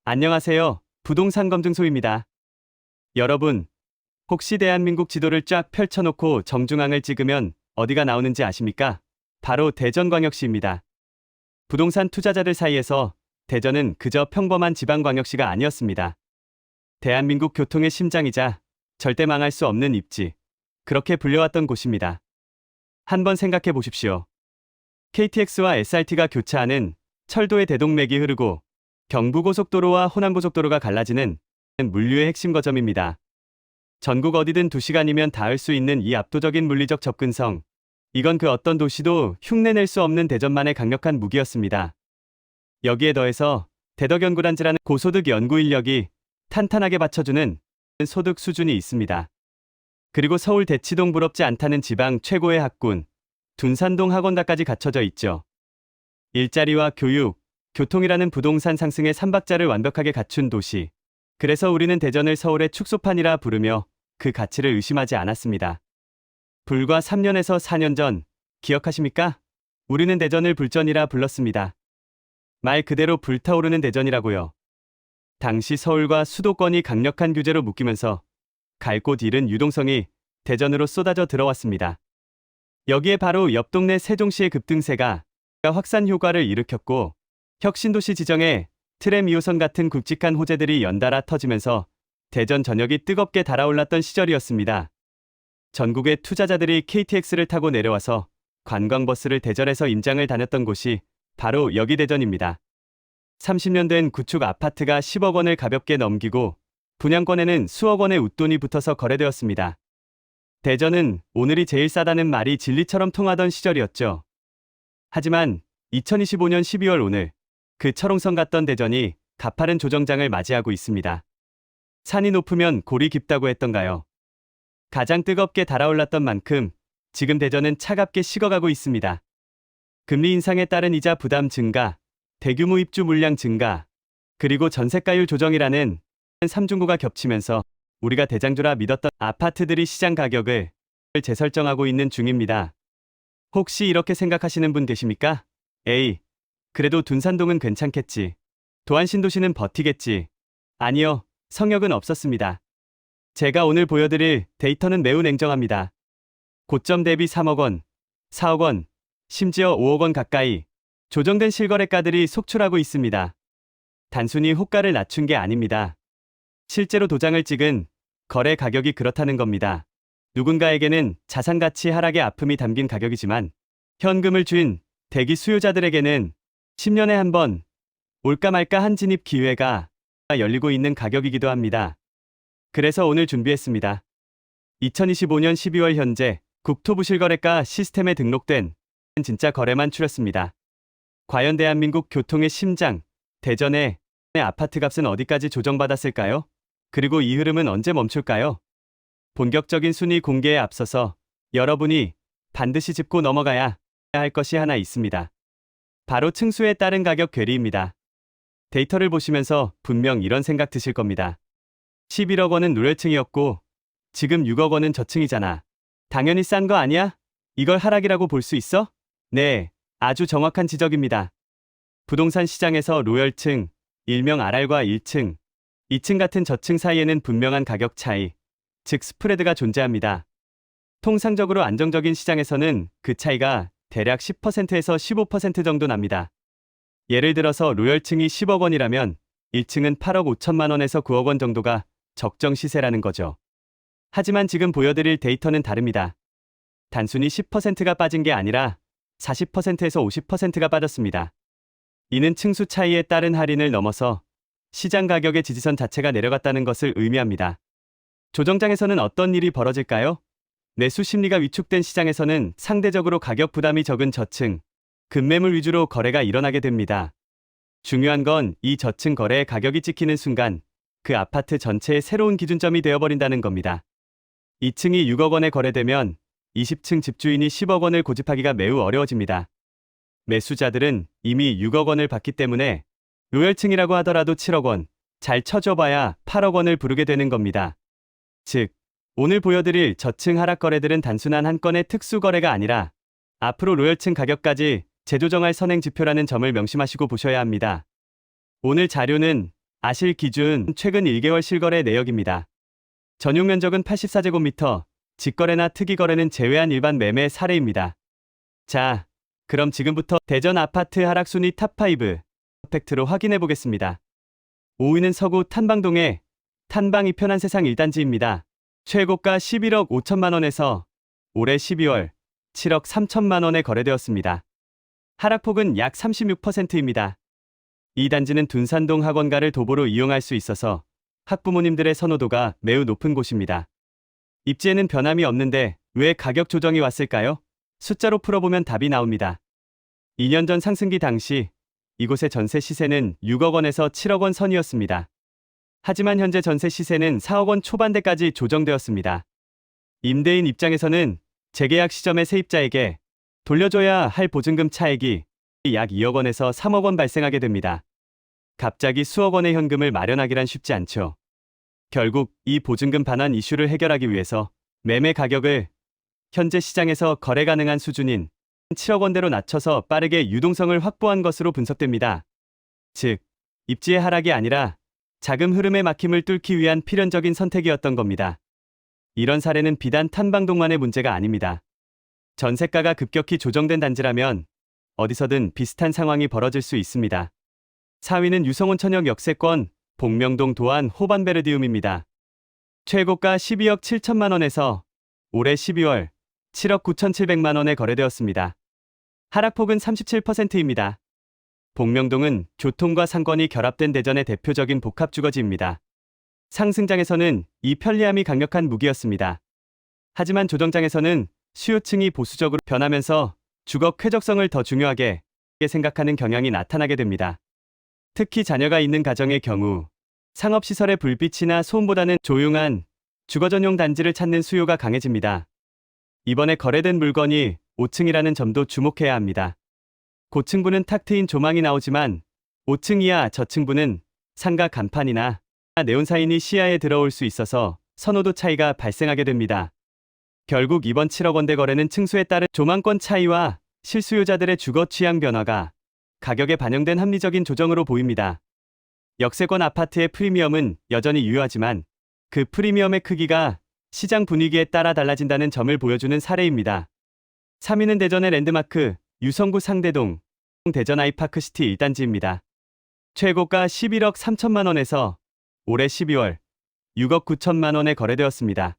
안녕하세요. 부동산 검증소입니다. 여러분, 혹시 대한민국 지도를 쫙 펼쳐놓고 정중앙을 찍으면 어디가 나오는지 아십니까? 바로 대전광역시입니다. 부동산 투자자들 사이에서 대전은 그저 평범한 지방광역시가 아니었습니다. 대한민국 교통의 심장이자 절대 망할 수 없는 입지, 그렇게 불려왔던 곳입니다. 한번 생각해 보십시오. KTX와 SRT가 교차하는 철도의 대동맥이 흐르고 경부고속도로와 호남고속도로가 갈라지는 물류의 핵심 거점입니다. 전국 어디든 2시간이면 닿을 수 있는 이 압도적인 물리적 접근성. 이건 그 어떤 도시도 흉내낼 수 없는 대전만의 강력한 무기였습니다. 여기에 더해서 대덕연구단지라는 고소득 연구 인력이 탄탄하게 받쳐주는 소득 수준이 있습니다. 그리고 서울 대치동 부럽지 않다는 지방 최고의 학군, 둔산동 학원다까지 갖춰져 있죠. 일자리와 교육, 교통이라는 부동산 상승의 삼박자를 완벽하게 갖춘 도시. 그래서 우리는 대전을 서울의 축소판이라 부르며 그 가치를 의심하지 않았습니다. 불과 3년에서 4년 전, 기억하십니까? 우리는 대전을 불전이라 불렀습니다. 말 그대로 불타오르는 대전이라고요. 당시 서울과 수도권이 강력한 규제로 묶이면서 갈 곳 잃은 유동성이 대전으로 쏟아져 들어왔습니다. 여기에 바로 옆 동네 세종시의 급등세가 확산 효과를 일으켰고 혁신도시 지정에 트램 2호선 같은 굵직한 호재들이 연달아 터지면서 대전 전역이 뜨겁게 달아올랐던 시절이었습니다. 전국의 투자자들이 KTX를 타고 내려와서 관광버스를 대전에서 임장을 다녔던 곳이 바로 여기 대전입니다. 30년 된 구축 아파트가 10억 원을 가볍게 넘기고 분양권에는 수억 원의 웃돈이 붙어서 거래되었습니다. 대전은 오늘이 제일 싸다는 말이 진리처럼 통하던 시절이었죠. 하지만 2025년 12월 오늘 그 철옹성 같던 대전이 가파른 조정장을 맞이하고 있습니다. 산이 높으면 골이 깊다고 했던가요? 가장 뜨겁게 달아올랐던 만큼 지금 대전은 차갑게 식어가고 있습니다. 금리 인상에 따른 이자 부담 증가, 대규모 입주 물량 증가, 그리고 전세가율 조정이라는 삼중고가 겹치면서 우리가 대장주라 믿었던 아파트들이 시장 가격을 재설정하고 있는 중입니다. 혹시 이렇게 생각하시는 분 계십니까? 에이, 그래도 둔산동은 괜찮겠지. 도안신도시는 버티겠지. 아니요, 성역은 없었습니다. 제가 오늘 보여드릴 데이터는 매우 냉정합니다. 고점 대비 3억 원, 4억 원, 심지어 5억 원 가까이 조정된 실거래가들이 속출하고 있습니다. 단순히 호가를 낮춘 게 아닙니다. 실제로 도장을 찍은 거래 가격이 그렇다는 겁니다. 누군가에게는 자산가치 하락의 아픔이 담긴 가격이지만 현금을 쥔 대기 수요자들에게는 10년에 한 번 올까 말까 한 진입 기회가 열리고 있는 가격이기도 합니다. 그래서 오늘 준비했습니다. 2025년 12월 현재 국토부 실거래가 시스템에 등록된 진짜 거래만 추렸습니다. 과연 대한민국 교통의 심장, 대전의 아파트 값은 어디까지 조정받았을까요? 그리고 이 흐름은 언제 멈출까요? 본격적인 순위 공개에 앞서서 여러분이 반드시 짚고 넘어가야 할 것이 하나 있습니다. 바로 층수에 따른 가격 괴리입니다. 데이터를 보시면서 분명 이런 생각 드실 겁니다. 11억 원은 노렬층이었고 지금 6억 원은 저층이잖아. 당연히 싼 거 아니야? 이걸 하락이라고 볼 수 있어? 네, 아주 정확한 지적입니다. 부동산 시장에서 로열층, 일명 RR과 1층, 2층 같은 저층 사이에는 분명한 가격 차이, 즉 스프레드가 존재합니다. 통상적으로 안정적인 시장에서는 그 차이가 대략 10%에서 15% 정도 납니다. 예를 들어서 로열층이 10억 원이라면 1층은 8억 5천만 원에서 9억 원 정도가 적정 시세라는 거죠. 하지만 지금 보여드릴 데이터는 다릅니다. 단순히 10%가 빠진 게 아니라 40%에서 50%가 빠졌습니다. 이는 층수 차이에 따른 할인을 넘어서 시장 가격의 지지선 자체가 내려갔다는 것을 의미합니다. 조정장에서는 어떤 일이 벌어질까요? 매수 심리가 위축된 시장에서는 상대적으로 가격 부담이 적은 저층, 급매물 위주로 거래가 일어나게 됩니다. 중요한 건 이 저층 거래의 가격이 찍히는 순간 그 아파트 전체의 새로운 기준점이 되어버린다는 겁니다. 2층이 6억 원에 거래되면 20층 집주인이 10억 원을 고집하기가 매우 어려워집니다. 매수자들은 이미 6억 원을 받기 때문에 로열층이라고 하더라도 7억 원, 잘 쳐줘봐야 8억 원을 부르게 되는 겁니다. 즉, 오늘 보여드릴 저층 하락 거래들은 단순한 한 건의 특수 거래가 아니라 앞으로 로열층 가격까지 재조정할 선행 지표라는 점을 명심하시고 보셔야 합니다. 오늘 자료는 아실 기준 최근 1개월 실거래 내역입니다. 전용 면적은 84제곱미터, 직거래나 특이거래는 제외한 일반 매매 사례입니다. 자, 그럼 지금부터 대전 아파트 하락 순위 탑5 팩트로 확인해 보겠습니다. 5위는 서구 탄방동의 탄방이 편한 세상 1단지입니다. 최고가 11억 5천만 원에서 올해 12월 7억 3천만 원에 거래되었습니다. 하락폭은 약 36%입니다. 이 단지는 둔산동 학원가를 도보로 이용할 수 있어서 학부모님들의 선호도가 매우 높은 곳입니다. 입지에는 변함이 없는데 왜 가격 조정이 왔을까요? 숫자로 풀어보면 답이 나옵니다. 2년 전 상승기 당시 이곳의 전세 시세는 6억 원에서 7억 원 선이었습니다. 하지만 현재 전세 시세는 4억 원 초반대까지 조정되었습니다. 임대인 입장에서는 재계약 시점에 세입자에게 돌려줘야 할 보증금 차액이 약 2억 원에서 3억 원 발생하게 됩니다. 갑자기 수억 원의 현금을 마련하기란 쉽지 않죠. 결국 이 보증금 반환 이슈를 해결하기 위해서 매매 가격을 현재 시장에서 거래 가능한 수준인 7억 원대로 낮춰서 빠르게 유동성을 확보한 것으로 분석됩니다. 즉, 입지의 하락이 아니라 자금 흐름의 막힘을 뚫기 위한 필연적인 선택이었던 겁니다. 이런 사례는 비단 탄방동만의 문제가 아닙니다. 전세가가 급격히 조정된 단지라면 어디서든 비슷한 상황이 벌어질 수 있습니다. 4위는 유성원 천역 역세권 복명동 도안 호반베르디움입니다. 최고가 12억 7천만 원에서 올해 12월 7억 9,700만 원에 거래되었습니다. 하락폭은 37%입니다. 복명동은 교통과 상권이 결합된 대전의 대표적인 복합주거지입니다. 상승장에서는 이 편리함이 강력한 무기였습니다. 하지만 조정장에서는 수요층이 보수적으로 변하면서 주거 쾌적성을 더 중요하게 생각하는 경향이 나타나게 됩니다. 특히 자녀가 있는 가정의 경우 상업시설의 불빛이나 소음보다는 조용한 주거 전용 단지를 찾는 수요가 강해집니다. 이번에 거래된 물건이 5층이라는 점도 주목해야 합니다. 고층부는 탁 트인 조망이 나오지만 5층 이하 저층부는 상가 간판이나 네온사인이 시야에 들어올 수 있어서 선호도 차이가 발생하게 됩니다. 결국 이번 7억 원대 거래는 층수에 따른 조망권 차이와 실수요자들의 주거 취향 변화가 가격에 반영된 합리적인 조정으로 보입니다. 역세권 아파트의 프리미엄은 여전히 유효하지만 그 프리미엄의 크기가 시장 분위기에 따라 달라진다는 점을 보여주는 사례입니다. 3위는 대전의 랜드마크 유성구 상대동 대전 아이파크시티 1단지입니다. 최고가 11억 3천만 원에서 올해 12월 6억 9천만 원에 거래되었습니다.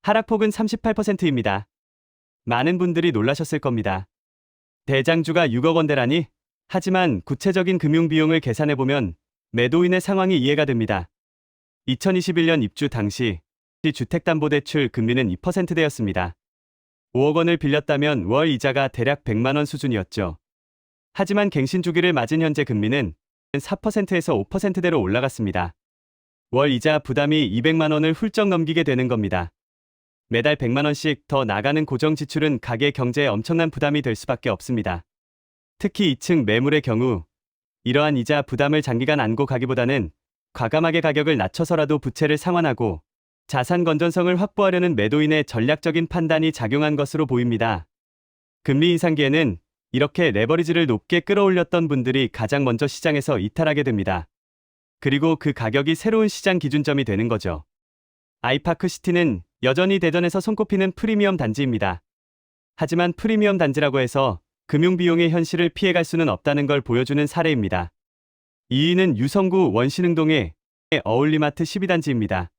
하락폭은 38%입니다. 많은 분들이 놀라셨을 겁니다. 대장주가 6억 원대라니? 하지만 구체적인 금융비용을 계산해보면 매도인의 상황이 이해가 됩니다. 2021년 입주 당시 주택담보대출 금리는 2%대였습니다. 5억 원을 빌렸다면 월 이자가 대략 100만 원 수준이었죠. 하지만 갱신 주기를 맞은 현재 금리는 4%에서 5%대로 올라갔습니다. 월 이자 부담이 200만 원을 훌쩍 넘기게 되는 겁니다. 매달 100만 원씩 더 나가는 고정 지출은 가계 경제에 엄청난 부담이 될 수밖에 없습니다. 특히 2층 매물의 경우 이러한 이자 부담을 장기간 안고 가기보다는 과감하게 가격을 낮춰서라도 부채를 상환하고 자산 건전성을 확보하려는 매도인의 전략적인 판단이 작용한 것으로 보입니다. 금리 인상기에는 이렇게 레버리지를 높게 끌어올렸던 분들이 가장 먼저 시장에서 이탈하게 됩니다. 그리고 그 가격이 새로운 시장 기준점이 되는 거죠. 아이파크시티는 여전히 대전에서 손꼽히는 프리미엄 단지입니다. 하지만 프리미엄 단지라고 해서 금융비용의 현실을 피해갈 수는 없다는 걸 보여주는 사례입니다. 2위는 유성구 원신흥동의 어울리마트 12단지입니다.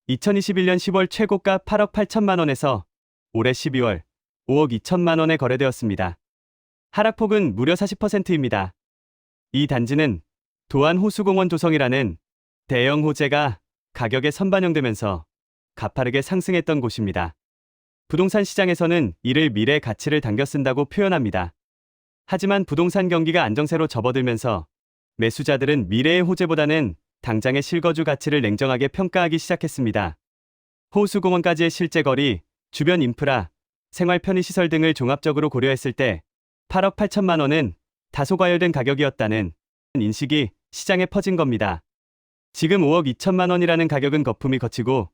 2021년 10월 최고가 8억 8천만 원에서 올해 12월 5억 2천만 원에 거래되었습니다. 하락폭은 무려 40%입니다. 이 단지는 도안 호수공원 조성이라는 대형 호재가 가격에 선반영되면서 가파르게 상승했던 곳입니다. 부동산 시장에서는 이를 미래 가치를 당겨 쓴다고 표현합니다. 하지만 부동산 경기가 안정세로 접어들면서 매수자들은 미래의 호재보다는 당장의 실거주 가치를 냉정하게 평가하기 시작했습니다. 호수공원까지의 실제 거리, 주변 인프라, 생활 편의시설 등을 종합적으로 고려했을 때 8억 8천만 원은 다소 과열된 가격이었다는 인식이 시장에 퍼진 겁니다. 지금 5억 2천만 원이라는 가격은 거품이 거치고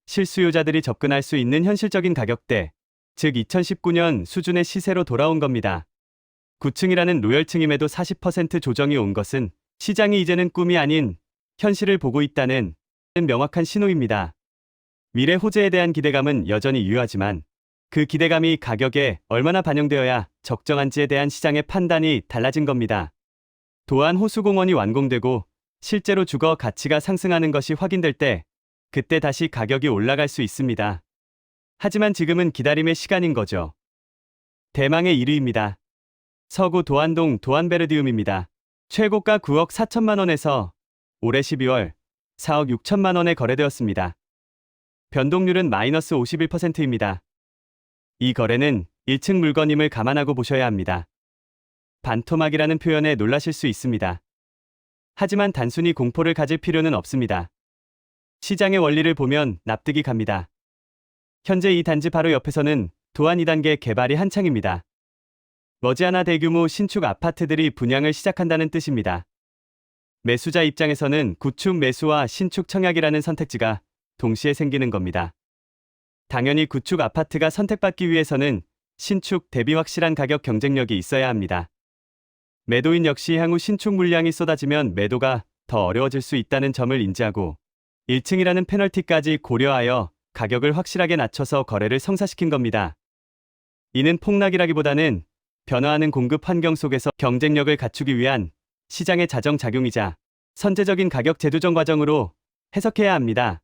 실수요자들이 접근할 수 있는 현실적인 가격대, 즉 2019년 수준의 시세로 돌아온 겁니다. 9층이라는 로열층임에도 40% 조정이 온 것은 시장이 이제는 꿈이 아닌 현실을 보고 있다는 명확한 신호입니다. 미래 호재에 대한 기대감은 여전히 유효하지만 그 기대감이 가격에 얼마나 반영되어야 적정한지에 대한 시장의 판단이 달라진 겁니다. 도안 호수공원이 완공되고 실제로 주거 가치가 상승하는 것이 확인될 때 그때 다시 가격이 올라갈 수 있습니다. 하지만 지금은 기다림의 시간인 거죠. 대망의 1위입니다. 서구 도안동 도안베르디움입니다. 최고가 9억 4천만 원에서 올해 12월 4억 6천만 원에 거래되었습니다. 변동률은 마이너스 51%입니다. 이 거래는 1층 물건임을 감안하고 보셔야 합니다. 반토막이라는 표현에 놀라실 수 있습니다. 하지만 단순히 공포를 가질 필요는 없습니다. 시장의 원리를 보면 납득이 갑니다. 현재 이 단지 바로 옆에서는 도안 2단계 개발이 한창입니다. 머지않아 대규모 신축 아파트들이 분양을 시작한다는 뜻입니다. 매수자 입장에서는 구축 매수와 신축 청약이라는 선택지가 동시에 생기는 겁니다. 당연히 구축 아파트가 선택받기 위해서는 신축 대비 확실한 가격 경쟁력이 있어야 합니다. 매도인 역시 향후 신축 물량이 쏟아지면 매도가 더 어려워질 수 있다는 점을 인지하고 1층이라는 페널티까지 고려하여 가격을 확실하게 낮춰서 거래를 성사시킨 겁니다. 이는 폭락이라기보다는 변화하는 공급 환경 속에서 경쟁력을 갖추기 위한 시장의 자정작용이자 선제적인 가격 재조정 과정으로 해석해야 합니다.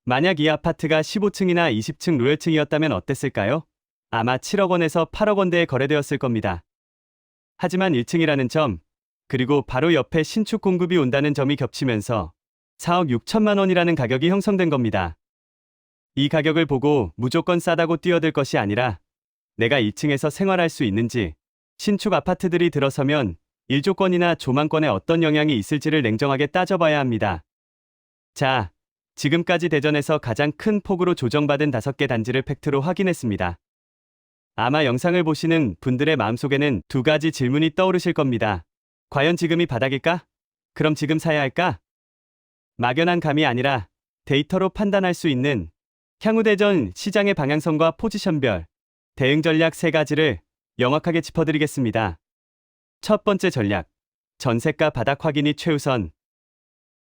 만약 이 아파트가 15층이나 20층 로열층이었다면 어땠을까요? 아마 7억 원에서 8억 원대에 거래되었을 겁니다. 하지만 1층이라는 점, 그리고 바로 옆에 신축 공급이 온다는 점이 겹치면서 4억 6천만 원이라는 가격이 형성된 겁니다. 이 가격을 보고 무조건 싸다고 뛰어들 것이 아니라 내가 1층에서 생활할 수 있는지, 신축 아파트들이 들어서면 1조권이나 조망권에 어떤 영향이 있을지를 냉정하게 따져봐야 합니다. 자, 지금까지 대전에서 가장 큰 폭으로 조정받은 5개 단지를 팩트로 확인했습니다. 아마 영상을 보시는 분들의 마음속에는 2가지 질문이 떠오르실 겁니다. 과연 지금이 바닥일까? 그럼 지금 사야 할까? 막연한 감이 아니라 데이터로 판단할 수 있는 향후 대전 시장의 방향성과 포지션별 대응 전략 3가지를 명확하게 짚어드리겠습니다. 첫 번째 전략, 전세가 바닥 확인이 최우선.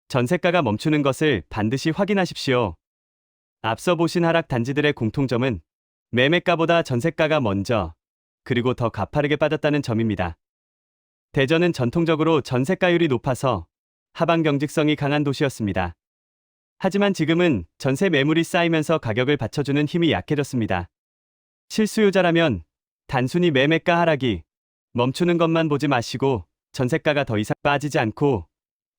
전세가가 멈추는 것을 반드시 확인하십시오. 앞서 보신 하락 단지들의 공통점은 매매가보다 전세가가 먼저, 그리고 더 가파르게 빠졌다는 점입니다. 대전은 전통적으로 전세가율이 높아서 하방 경직성이 강한 도시였습니다. 하지만 지금은 전세 매물이 쌓이면서 가격을 받쳐주는 힘이 약해졌습니다. 실수요자라면 단순히 매매가 하락이 멈추는 것만 보지 마시고 전세가가 더 이상 빠지지 않고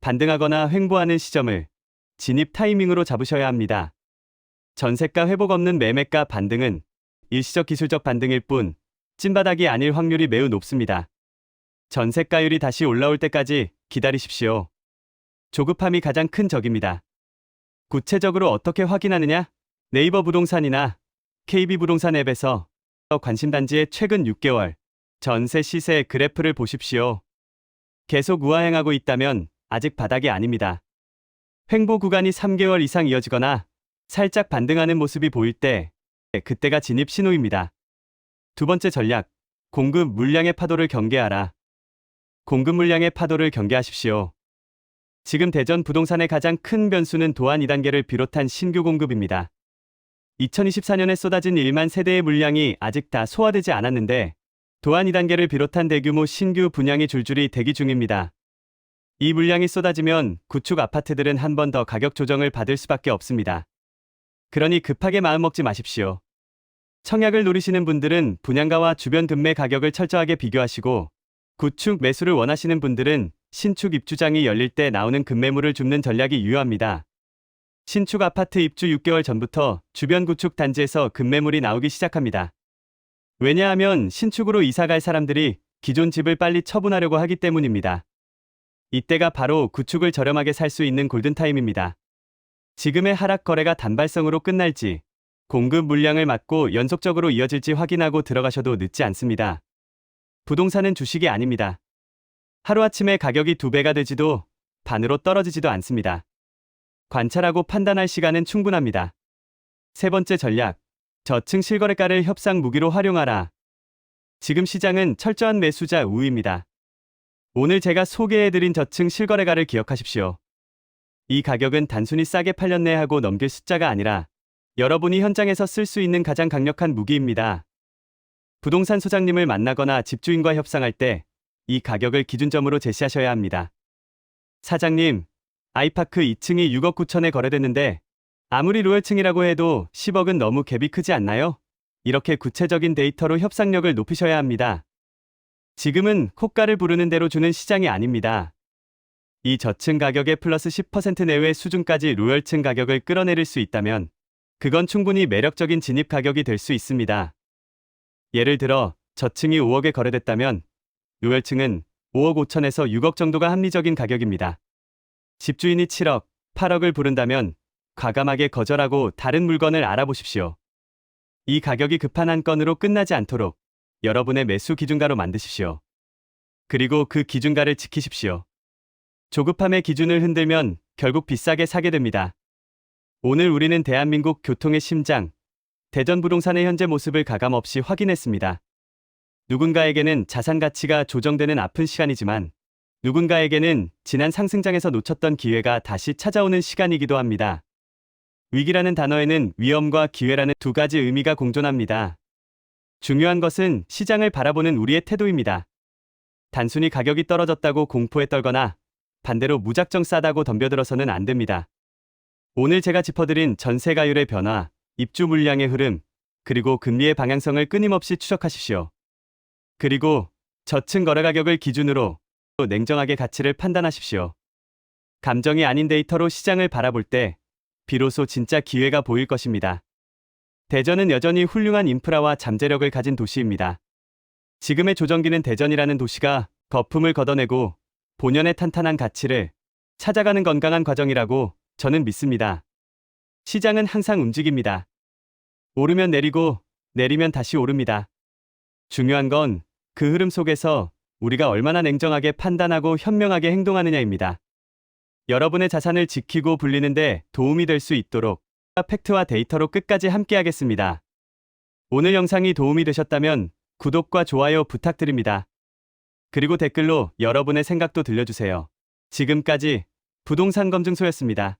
반등하거나 횡보하는 시점을 진입 타이밍으로 잡으셔야 합니다. 전세가 회복 없는 매매가 반등은 일시적 기술적 반등일 뿐 찐바닥이 아닐 확률이 매우 높습니다. 전세가율이 다시 올라올 때까지 기다리십시오. 조급함이 가장 큰 적입니다. 구체적으로 어떻게 확인하느냐? 네이버 부동산이나 KB부동산 앱에서 관심단지의 최근 6개월 전세 시세 그래프를 보십시오. 계속 우하행하고 있다면 아직 바닥이 아닙니다. 횡보 구간이 3개월 이상 이어지거나 살짝 반등하는 모습이 보일 때 그때가 진입 신호입니다. 두 번째 전략, 공급 물량의 파도를 경계하라. 공급 물량의 파도를 경계하십시오. 지금 대전 부동산의 가장 큰 변수는 도안 2단계를 비롯한 신규 공급입니다. 2024년에 쏟아진 1만 세대의 물량이 아직 다 소화되지 않았는데 도안 2단계를 비롯한 대규모 신규 분양이 줄줄이 대기 중입니다. 이 물량이 쏟아지면 구축 아파트들은 한 번 더 가격 조정을 받을 수밖에 없습니다. 그러니 급하게 마음먹지 마십시오. 청약을 노리시는 분들은 분양가와 주변 급매 가격을 철저하게 비교하시고 구축 매수를 원하시는 분들은 신축 입주장이 열릴 때 나오는 급매물을 줍는 전략이 유효합니다. 신축 아파트 입주 6개월 전부터 주변 구축 단지에서 급매물이 나오기 시작합니다. 왜냐하면 신축으로 이사갈 사람들이 기존 집을 빨리 처분하려고 하기 때문입니다. 이때가 바로 구축을 저렴하게 살 수 있는 골든타임입니다. 지금의 하락 거래가 단발성으로 끝날지, 공급 물량을 막고 연속적으로 이어질지 확인하고 들어가셔도 늦지 않습니다. 부동산은 주식이 아닙니다. 하루아침에 가격이 2배가 되지도 반으로 떨어지지도 않습니다. 관찰하고 판단할 시간은 충분합니다. 세 번째 전략, 저층 실거래가를 협상 무기로 활용하라. 지금 시장은 철저한 매수자 우위입니다. 오늘 제가 소개해드린 저층 실거래가를 기억하십시오. 이 가격은 단순히 싸게 팔렸네 하고 넘길 숫자가 아니라 여러분이 현장에서 쓸 수 있는 가장 강력한 무기입니다. 부동산 소장님을 만나거나 집주인과 협상할 때 이 가격을 기준점으로 제시하셔야 합니다. 사장님, 아이파크 2층이 6억 9천에 거래됐는데 아무리 로열층이라고 해도 10억은 너무 갭이 크지 않나요? 이렇게 구체적인 데이터로 협상력을 높이셔야 합니다. 지금은 호가를 부르는 대로 주는 시장이 아닙니다. 이 저층 가격에 플러스 10% 내외의 수준까지 로열층 가격을 끌어내릴 수 있다면 그건 충분히 매력적인 진입 가격이 될 수 있습니다. 예를 들어 저층이 5억에 거래됐다면 로열층은 5억 5천에서 6억 정도가 합리적인 가격입니다. 집주인이 7억, 8억을 부른다면 과감하게 거절하고 다른 물건을 알아보십시오. 이 가격이 급한 한 건으로 끝나지 않도록 여러분의 매수 기준가로 만드십시오. 그리고 그 기준가를 지키십시오. 조급함의 기준을 흔들면 결국 비싸게 사게 됩니다. 오늘 우리는 대한민국 교통의 심장, 대전 부동산의 현재 모습을 가감없이 확인했습니다. 누군가에게는 자산 가치가 조정되는 아픈 시간이지만 누군가에게는 지난 상승장에서 놓쳤던 기회가 다시 찾아오는 시간이기도 합니다. 위기라는 단어에는 위험과 기회라는 두 가지 의미가 공존합니다. 중요한 것은 시장을 바라보는 우리의 태도입니다. 단순히 가격이 떨어졌다고 공포에 떨거나 반대로 무작정 싸다고 덤벼들어서는 안 됩니다. 오늘 제가 짚어드린 전세가율의 변화, 입주 물량의 흐름, 그리고 금리의 방향성을 끊임없이 추적하십시오. 그리고 저층 거래 가격을 기준으로 냉정하게 가치를 판단하십시오. 감정이 아닌 데이터로 시장을 바라볼 때 비로소 진짜 기회가 보일 것입니다. 대전은 여전히 훌륭한 인프라와 잠재력을 가진 도시입니다. 지금의 조정기는 대전이라는 도시가 거품을 걷어내고 본연의 탄탄한 가치를 찾아가는 건강한 과정이라고 저는 믿습니다. 시장은 항상 움직입니다. 오르면 내리고 내리면 다시 오릅니다. 중요한 건 그 흐름 속에서 우리가 얼마나 냉정하게 판단하고 현명하게 행동하느냐입니다. 여러분의 자산을 지키고 불리는데 도움이 될 수 있도록 팩트와 데이터로 끝까지 함께하겠습니다. 오늘 영상이 도움이 되셨다면 구독과 좋아요 부탁드립니다. 그리고 댓글로 여러분의 생각도 들려주세요. 지금까지 부동산 검증소였습니다.